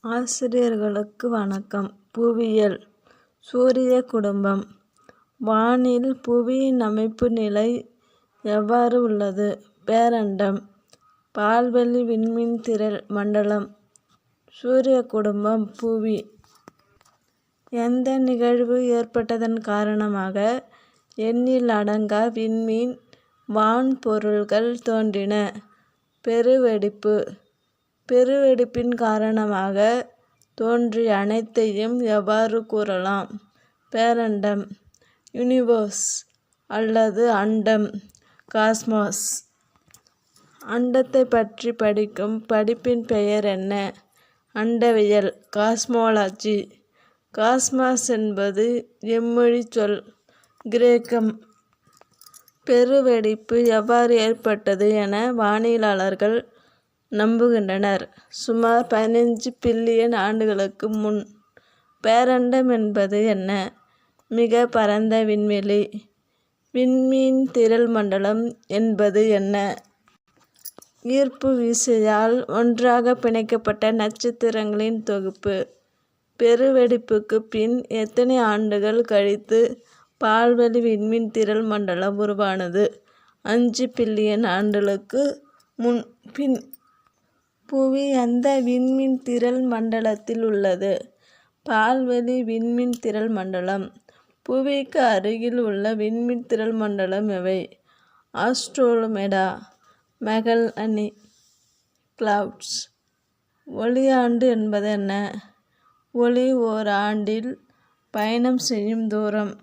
ஆசிரியர்களுக்கு வணக்கம். புவியியல். சூரிய குடும்பம். வானில் புவியின் அமைப்பு நிலை எவ்வாறு உள்ளது? பேரண்டம். பால்வெளி விண்மீன் திரள் மண்டலம். சூரிய குடும்பம். புவி. எந்த நிகழ்வு ஏற்பட்டதன் காரணமாக எண்ணில் அடங்கா விண்மீன் வான்பொருள்கள் தோன்றின? பெருவெடிப்பு. பெருவெடிப்பின் காரணமாக தோன்றிய அனைத்தையும் எவ்வாறு கூறலாம்? பேரண்டம். யூனிவர்ஸ் அல்லது அண்டம். காஸ்மாஸ். அண்டத்தை பற்றி படிக்கும் படிப்பின் பெயர் என்ன? அண்டவியல். காஸ்மாலஜி. காஸ்மாஸ் என்பது எம்மொழி சொல்? கிரேக்கம். பெருவெடிப்பு எவ்வாறு ஏற்பட்டது என வானியலாளர்கள் நம்புகின்றனர்? சுமார் 15 பில்லியன் ஆண்டுகளுக்கு முன். பேரண்டம் என்பது என்ன? மிக பரந்த விண்வெளி. விண்மீன் திரள் மண்டலம் என்பது என்ன? ஈர்ப்பு விசையால் ஒன்றாக பிணைக்கப்பட்ட நட்சத்திரங்களின் தொகுப்பு. பெருவெடிப்புக்கு பின் எத்தனை ஆண்டுகள் கழித்து பால்வெளி விண்மீன் திரள் மண்டலம் உருவானது? 5 பில்லியன் ஆண்டுகளுக்கு பின். புவி எந்த விண்மீன் திரள் மண்டலத்தில் உள்ளது? பால்வெளி விண்மீன் திரள் மண்டலம். புவிக்கு அருகில் உள்ள விண்மீன் திரள் மண்டலம் எவை? ஆஸ்ட்ரோமெடா. மெகல்லனி. கிளவுட்ஸ். ஒளியாண்டு என்பது என்ன? ஒளி ஓர் ஆண்டில் பயணம் செய்யும் தூரம்.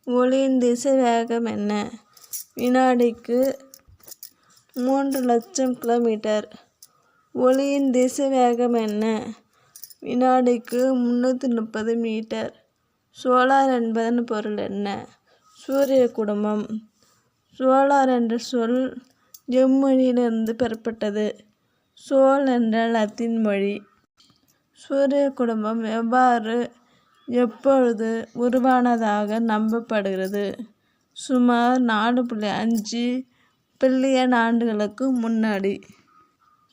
ஒளியின் திசைவேகம் என்ன? வினாடிக்கு 3,00,000 கிலோமீட்டர். ஒளியின் திசைவேகம் என்ன? வினாடிக்கு 330 மீட்டர். சோலார் என்பதன் பொருள் என்ன? சூரிய குடும்பம். சோலார் என்ற சொல் எம்மொழியிலிருந்து பெறப்பட்டது? சோல் என்ற லத்தீன் மொழி. சூரிய குடும்பம் எவ்வாறு எப்பொழுது உருவானதாக நம்பப்படுகிறது? சுமார் 4.5 பில்லியன் ஆண்டுகளுக்கு முன்னாடி.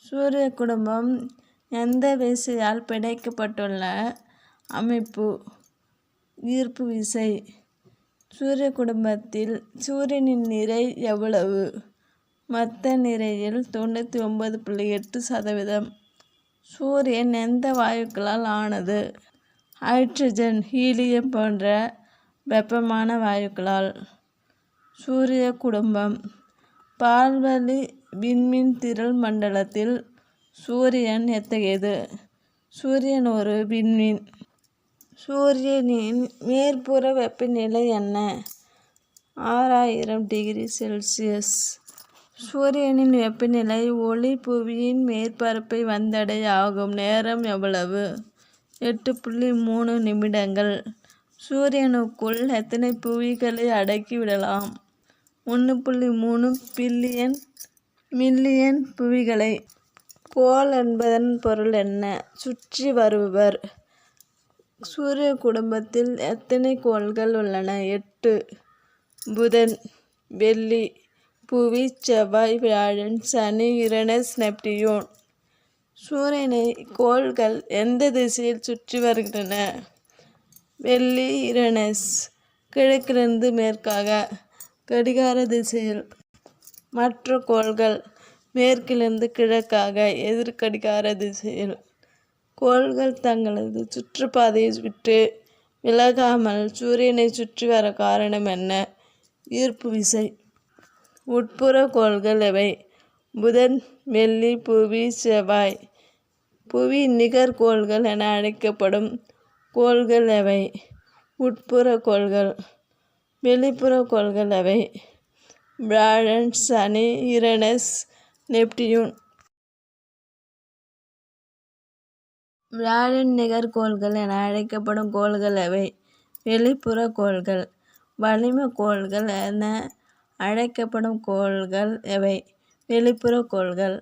சூரிய குடும்பம் எந்த விசையால் பிணைக்கப்பட்டுள்ள அமைப்பு? ஈர்ப்பு விசை. சூரிய குடும்பத்தில் சூரியனின் நிறை எவ்வளவு? மொத்த நிறையில் 99.8%. சூரியன் எந்த வாயுக்களால் ஆனது? ஹைட்ரஜன், ஹீலியம் போன்ற வெப்பமான வாயுக்களால். சூரிய குடும்பம். பால்வெளி விண்மீன் திரள் மண்டலத்தில் சூரியன் எத்தகையது? சூரியன் ஒரு விண்மீன். சூரியனின் மேற்புற வெப்பநிலை என்ன? 6000 டிகிரி செல்சியஸ். சூரியனின் வெப்பநிலை ஒளி புவியின் மேற்பரப்பை வந்தடைய ஆகும் நேரம் எவ்வளவு? 8.3 நிமிடங்கள். சூரியனுக்குள் எத்தனை புவிகளை அடக்கிவிடலாம்? 1.3 மில்லியன் புவிகளை. கோள் என்பதன் பொருள் என்ன? சுற்றி வருபவர். சூரிய குடும்பத்தில் எத்தனை கோள்கள் உள்ளன? 8. புதன், வெள்ளி, புவி, செவ்வாய், வியாழன், சனி, யுரேனஸ், நெப்டியூன். சூரியனை கோள்கள் எந்த திசையில் சுற்றி வருகின்றன? வெள்ளி, யுரேனஸ் கிழக்கிலிருந்து மேற்காக கடிகார திசையில். மற்ற கோள்கள் மேற்கிலிருந்து கிழக்காக எதிர்கடிகார திசையில். கோள்கள் தங்களது சுற்றுப்பாதையை விட்டு விலகாமல் சூரியனை சுற்றி வர காரணம் என்ன? ஈர்ப்பு விசை. உட்புற கோள்கள் எவை? புதன், வெள்ளி, புவி, செவ்வாய். புவி நிகர் கோள்கள் என அழைக்கப்படும் கோள்கள் எவை? உட்புற கோள்கள். வெளிப்புற கோள்கள் எவை? வியாழன், சனி, யுரேனஸ், நெப்டியூன். வியாழன் நிகர் கோள்கள் என அழைக்கப்படும் கோள்கள் எவை? வெளிப்புற கோள்கள். வளிம கோள்கள் என அழைக்கப்படும் கோள்கள் எவை? வெளிப்புற கோள்கள்.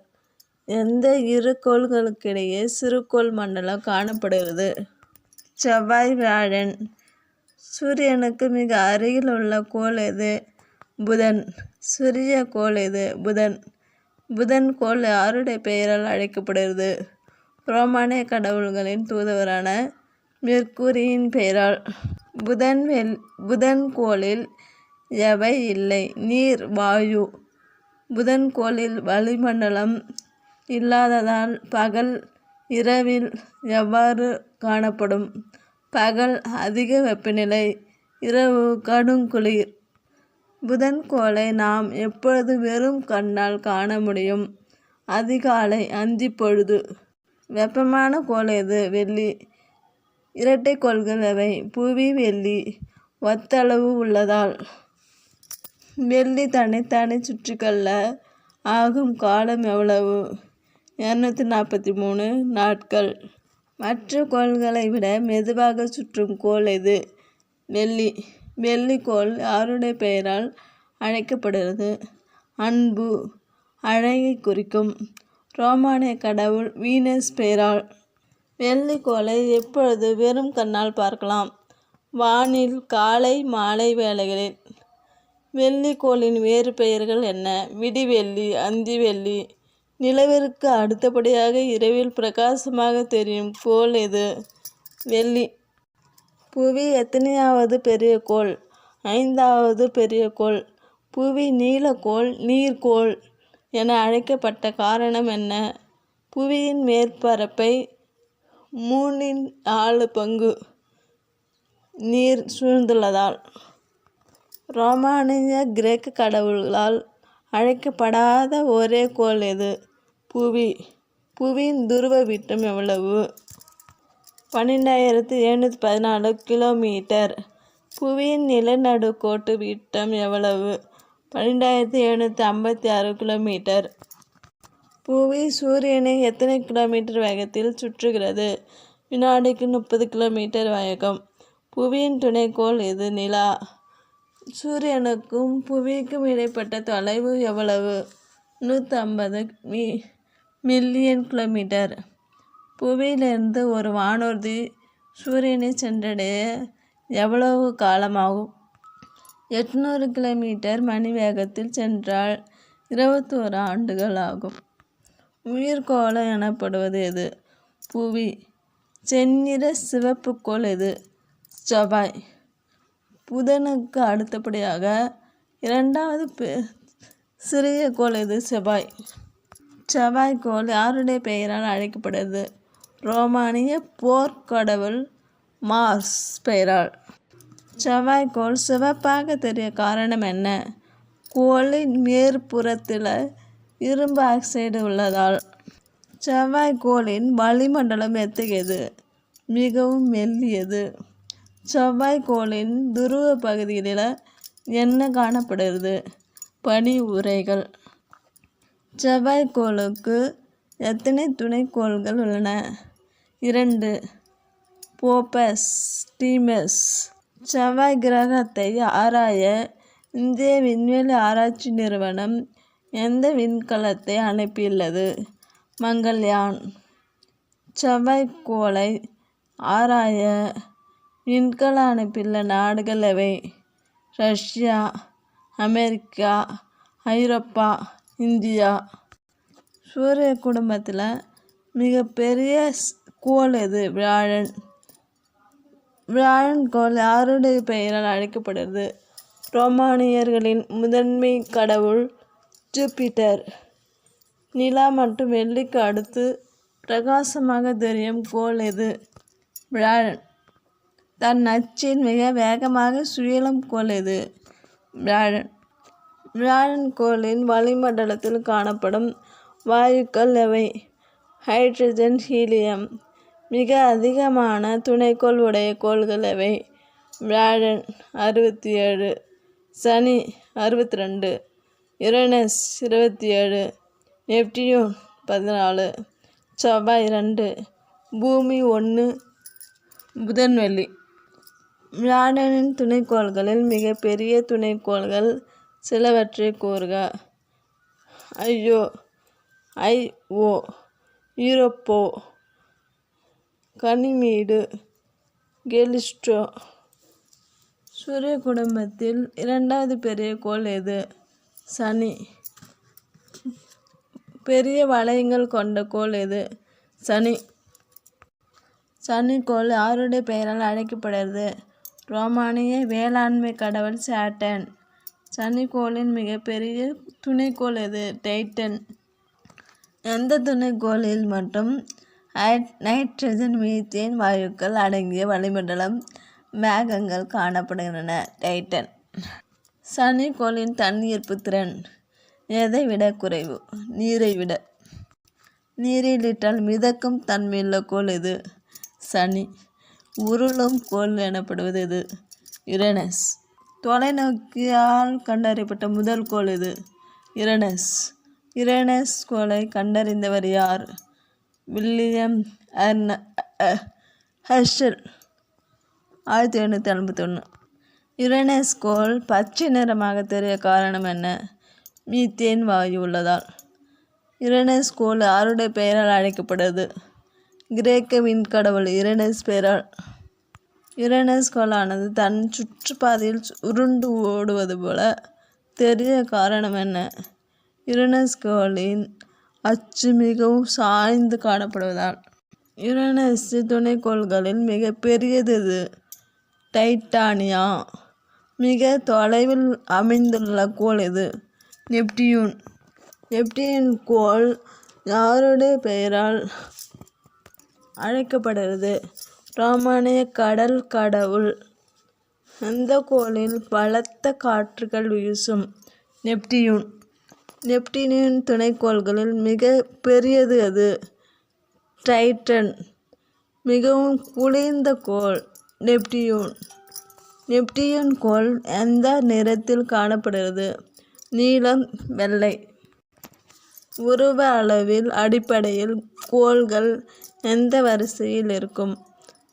எந்த இரு கோள்களுக்கிடையே சிறுகோள் மண்டலம் காணப்படுகிறது? செவ்வாய், வியாழன். சூரியனுக்கு மிக அருகில் உள்ள கோள் எது? புதன். சிறிய கோள் எது? புதன். புதன் கோள் யாருடைய பெயரால் அழைக்கப்படுகிறது? ரோமானிய கடவுள்களின் தூதுவரான மெர்க்குரியின் பெயரால். புதன் கோளில் எவை இல்லை? நீர், வாயு. புதன் கோளில் வளிமண்டலம் இல்லாததால் பகல் இரவில் எவ்வாறு காணப்படும்? பகல் அதிக வெப்பநிலை, இரவு கடுங்குளிர். புதன் கோளை நாம் எப்பொழுது வெறும் கண்ணால் காண முடியும்? அதிகாலை, அந்திப்பொழுது. வெப்பமான கோள் எது? வெள்ளி. இரட்டை கோள்கள் எவை? புவி, வெள்ளி ஒத்தளவு உள்ளதால். வெள்ளி தன்னைத்தானே சுற்றிக்கொள்ள ஆகும் காலம் எவ்வளவு? 243 நாட்கள். மற்ற கோள்களை விட மெதுவாக சுற்றும் கோள் எது? வெள்ளி. வெள்ளிக்கோள் யாருடைய பெயரால் அழைக்கப்படுகிறது? அன்பு, அழகை குறிக்கும் ரோமானிய கடவுள் வீனஸ் பெயரால். வெள்ளிக்கோளை எப்பொழுது வெறும் கண்ணால் பார்க்கலாம்? வானில் காலை மாலை வேளைகளில். வெள்ளிக்கோளின் வேறு பெயர்கள் என்ன? விடிவெள்ளி, அந்திவெள்ளி. நிலவிற்கு அடுத்தபடியாக இரவில் பிரகாசமாக தெரியும் கோள் எது? வெள்ளி. புவி எத்தனையாவது பெரிய கோள்? 5வது பெரிய கோள். புவி நீலக்கோள், நீர்க்கோள் என அழைக்கப்பட்ட காரணம் என்ன? புவியின் மேற்பரப்பை 3/4 பங்கு நீர் சூழ்ந்துள்ளதால். ரோமானிய கிரேக்க கடவுள்களால் அழைக்கப்படாத ஒரே கோள் எது? புவி. புவியின் துருவ விட்டம் எவ்வளவு? 12,714 கிலோமீட்டர். புவியின் நிலநடுக்கோட்டு விட்டம் எவ்வளவு? 12,756 கிலோமீட்டர். புவி சூரியனை எத்தனை கிலோமீட்டர் வேகத்தில் சுற்றுகிறது? வினாடிக்கு 30 கிலோமீட்டர் வேகம். புவியின் துணைக்கோள் எது? நிலா. சூரியனுக்கும் புவிக்கும் இடைப்பட்ட தொலைவு எவ்வளவு? 150 மில்லியன் கிலோமீட்டர். புவியிலிருந்து ஒரு வானூர்தி சூரியனை சென்றடைய எவ்வளவு காலமாகும்? 800 கிலோமீட்டர் மணி வேகத்தில் சென்றால் 21 ஆண்டுகள் ஆகும். உயிர்கோளம் எனப்படுவது எது? புவி. செந்நிற சிவப்பு கோள் எது? செவ்வாய். புதனுக்கு அடுத்தபடியாக 2வது சிறிய கோள் எது? செவ்வாய். செவ்வாய்க்கோள் யாருடைய பெயரால் அழைக்கப்படுகிறது? ரோமானிய போர்க்கடவுள் மார்ஸ் பெயரால். செவ்வாய்க்கோள் சிவப்பாக தெரிய காரணம் என்ன? கோளின் மேற்புறத்தில் இரும்பு ஆக்சைடு உள்ளதால். செவ்வாய்க்கோளின் வளிமண்டலம் எத்தகையது? மிகவும் மெல்லியது. செவ்வாய்க்கோளின் துருவ பகுதிகளில் என்ன காணப்படுகிறது? பனி உறைகள். செவ்வாய்க்கோளுக்கு எத்தனை துணைக்கோள்கள் உள்ளன? 2. Phobos, Deimos. செவ்வாய் கிரகத்தை ஆராய இந்திய விண்வெளி ஆராய்ச்சி நிறுவனம் எந்த விண்கலத்தை அனுப்பியுள்ளது? மங்கள்யான். செவ்வாய்க்கோளை ஆராய விண்கலம் அனுப்பியுள்ள நாடுகள் எவை? ரஷ்யா, அமெரிக்கா, ஐரோப்பா, இந்தியா. சூரிய குடும்பத்தில் மிகப்பெரிய கோள் எது? வியாழன். வியாழன் கோள் யாருடைய பெயரால் அழைக்கப்படுகிறது? ரோமானியர்களின் முதன்மை கடவுள் ஜூபிட்டர். நிலா மற்றும் வெள்ளிக்கு அடுத்து பிரகாசமாக தெரியும் கோள் எது? வியாழன். தன் அச்சில் மிக வேகமாக சுழலும் கோள் எது? வியாழன். வியாழன் கோளின் வளிமண்டலத்தில் காணப்படும் வாயுக்கள் எவை? Hydrogen, helium. மிக அதிகமான துணைக்கோள் உடைய கோள்கள் எவை? வியாழன் 67, சனி 62, யுரேனஸ் 27, நெப்டியூன் 14, செவ்வாய் 2, பூமி 1, புதன், வெள்ளி. வியாழனின் துணைக்கோள்களில் மிகப்பெரிய துணைக்கோள்கள் சிலவற்றை கூறுக. Io, Europa, Ganymede, Callisto. சூரிய குடும்பத்தில் 2வது பெரிய கோள் எது? சனி. பெரிய வளையங்கள் கொண்ட கோள் எது? சனி. சனிக்கோள் யாருடைய பெயரால் அழைக்கப்படுகிறது? ரோமானிய வேளாண்மை கடவுள் சாட்டர்ன். சனிக்கோளின் மிகப்பெரிய துணைக்கோள் எது? டைட்டன். எந்த துணைக்கோளில் மட்டும் நைட்ரஜன் மீத்தேன் வாயுக்கள் அடங்கிய வளிமண்டலம் மேகங்கள் காணப்படுகின்றன? டைட்டன். சனிக்கோளின் தன்ஈர்ப்பு திறன் எதை விட குறைவு? நீரை விட. நீரில் இட்டால் மிதக்கும் தன்மையுள்ள கோள் எது? சனி. உருளும் கோள் எனப்படுவது எது? யுரேனஸ். தொலைநோக்கியால் கண்டறியப்பட்ட முதல் கோள் எது? யுரேனஸ். யுரேனஸ் கோளை கண்டறிந்தவர் யார்? William Herschel 1851. யுரேனஸ் கோள் பச்சை நிறமாக தெரிய காரணம் என்ன? மீத்தேன் வாயு உள்ளதால். யுரேனஸ் கோள் யாருடைய பெயரால் அழைக்கப்படுகிறது? கிரேக்க விண்கடவுள் யுரேனஸ் பெயரால். யுரேனஸ் கோளானது தன் சுற்றுப்பாதையில் உருண்டு ஓடுவது போல தெரிய காரணம் என்ன? யுரேனஸ் கோளின் அச்சு மிகவும் சாய்ந்து காணப்படுவதால். யுரேனஸ் துணைக்கோள்களில் மிக பெரியது எது? டைட்டானியா. மிக தொலைவில் அமைந்துள்ள கோள் எது? நெப்டியூன். நெப்டியூன் கோள் யாருடைய பெயரால் அழைக்கப்படுகிறது? ரோமானிய கடல் கடவுள். எந்த கோளில் பலத்த காற்றுகள் வீசும்? நெப்டியூன். நெப்டியூன் துணைக்கோள்களில் மிக பெரியது எது? டைட்டன். மிகவும் குளிர்ந்த கோள் நெப்டியூன். நெப்டியூன் கோள் எந்த நிறத்தில் காணப்படுகிறது? நீலம், வெள்ளை. உருவ அளவில் அடிப்படையில் கோள்கள் எந்த வரிசையில் இருக்கும்?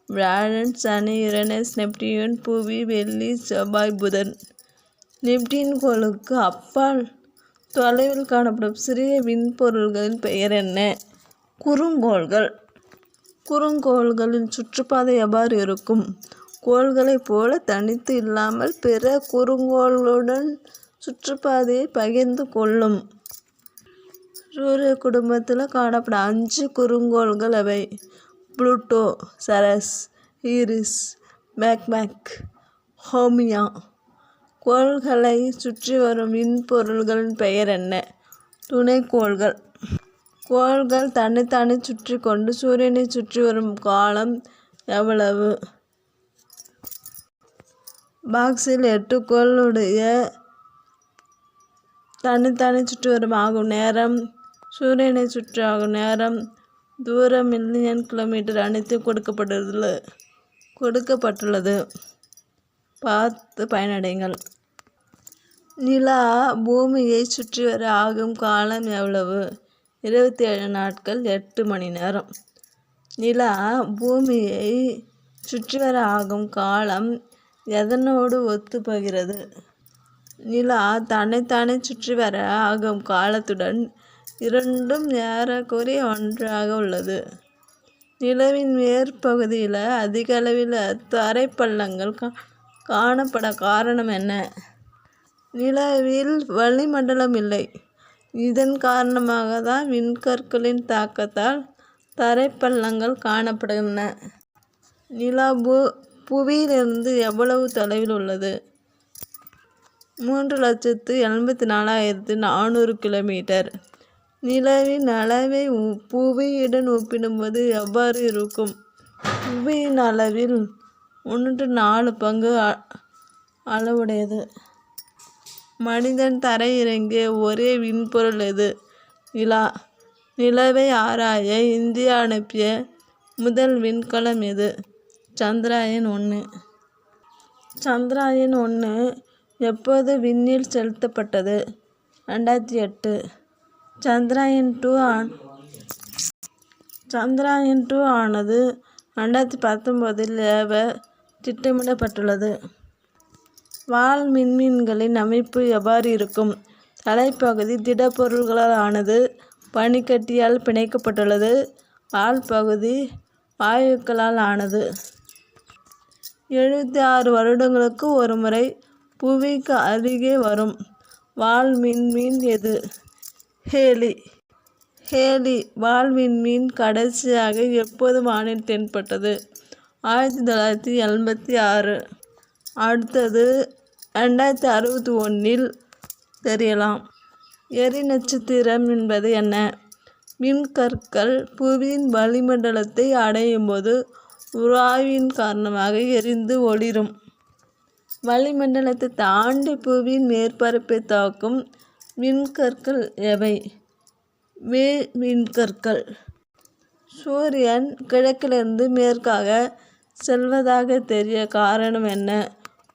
வியாழன், சனி, யுரேனஸ், நெப்டியூன், புவி, வெள்ளி, செவ்வாய், புதன். நெப்டியூன் கோளுக்கு அப்பால் தொலைவில் காணப்படும் சிறிய விண்பொருள்களின் பெயர் என்ன? குறுங்கோள்கள். குறுங்கோள்களின் சுற்றுப்பாதை எவ்வாறு இருக்கும்? கோள்களைப் போல தனித்து இல்லாமல் பிற குறுங்கோள்களுடன் சுற்றுப்பாதையை பகிர்ந்து கொள்ளும். சூரிய குடும்பத்தில் காணப்படும் 5 குறுங்கோள்கள் எவை? புளூட்டோ, சரஸ், ஈரிஸ், மேக்மேக், ஹோமியா. கோள்களை சுற்றி வரும் விண்பொருள்களின் பெயர் என்ன? துணைக்கோள்கள். கோள்கள் தன்னைத்தானே சுற்றி கொண்டு சூரியனை சுற்றி வரும் காலம் எவ்வளவு? பாக்ஸில் 8 கோளுடைய தன்னைத்தானே சுற்றி வரும் ஆகும் நேரம், சூரியனை சுற்றி ஆகும் நேரம், தூரம், மில்லியன் கிலோமீட்டர் அனைத்தும் கொடுக்கப்பட்டுள்ளது. பார்த்து பயனடைங்கள். நிலா பூமியை சுற்றி வர ஆகும் காலம் எவ்வளவு? 27 நாட்கள் 8 மணி நேரம். நிலா பூமியை சுற்றி வர ஆகும் காலம் எதனோடு ஒத்துப்போகிறது? நிலா தன்னைத்தானே சுற்றி வர ஆகும் காலத்துடன் இரண்டும் ஏறக்குறைய ஒன்றாக உள்ளது. நிலவின் மேற்பகுதியில் அதிக அளவில் தரைப்பள்ளங்கள் காணப்பட காரணம் என்ன? நிலவில் வளிமண்டலம் இல்லை. இதன் காரணமாக தான் விண்கற்களின் தாக்கத்தால் தரைப்பள்ளங்கள் காணப்படுகின்றன. நிலா புவியிலிருந்து எவ்வளவு தொலைவில் உள்ளது? 3,84,400 கிலோமீட்டர். நிலவின் அளவை புவியுடன் ஒப்பிடும்போது எவ்வாறு இருக்கும்? புவியின் அளவில் 1/4 பங்கு அளவுடையது. மனிதன் தரையிறங்கிய ஒரே விண்பொருள் எது? நிலா. நிலவை ஆராய இந்தியா அனுப்பிய முதல் விண்கலம் எது? சந்திராயன் 1. சந்திராயன் 1 எப்போது விண்ணில் செலுத்தப்பட்டது? 2008. சந்திராயன் 2 ஆனது 2019 ஏவ திட்டமிடப்பட்டுள்ளது. வால் விண்மீன்களின் அமைப்பு எவ்வாறு இருக்கும்? தலைப்பகுதி திடப்பொருள்களால் ஆனது, பனிக்கட்டியால் பிணைக்கப்பட்டுள்ளது. வால் பகுதி வாயுக்களால் ஆனது. 76 வருடங்களுக்கு ஒரு முறை புவிக்கு அருகே வரும் வால் விண்மீன் எது? ஹேலி. ஹேலி வால்விண்மீன் கடைசியாக எப்போது வானில் தென்பட்டது? 1986. அடுத்தது 2061 தெரியலாம். எரி நட்சத்திரம் என்பது என்ன? விண்கற்கள் புவியின் வளிமண்டலத்தை அடையும்போது உராய்வின் காரணமாக எரிந்து ஒளிரும். வளிமண்டலத்தை தாண்டி புவியின் மேற்பரப்பை தாக்கும் விண்கற்கள் எவை? விண்கற்கள். சூரியன் கிழக்கிலிருந்து மேற்காக செல்வதாக தெரிய காரணம் என்ன?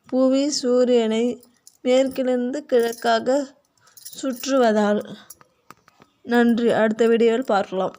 புவி சூரியனை மேற்கிலிருந்து கிழக்காக சுற்றுவதால். நன்றி. அடுத்த வீடியோவில் பார்க்கலாம்.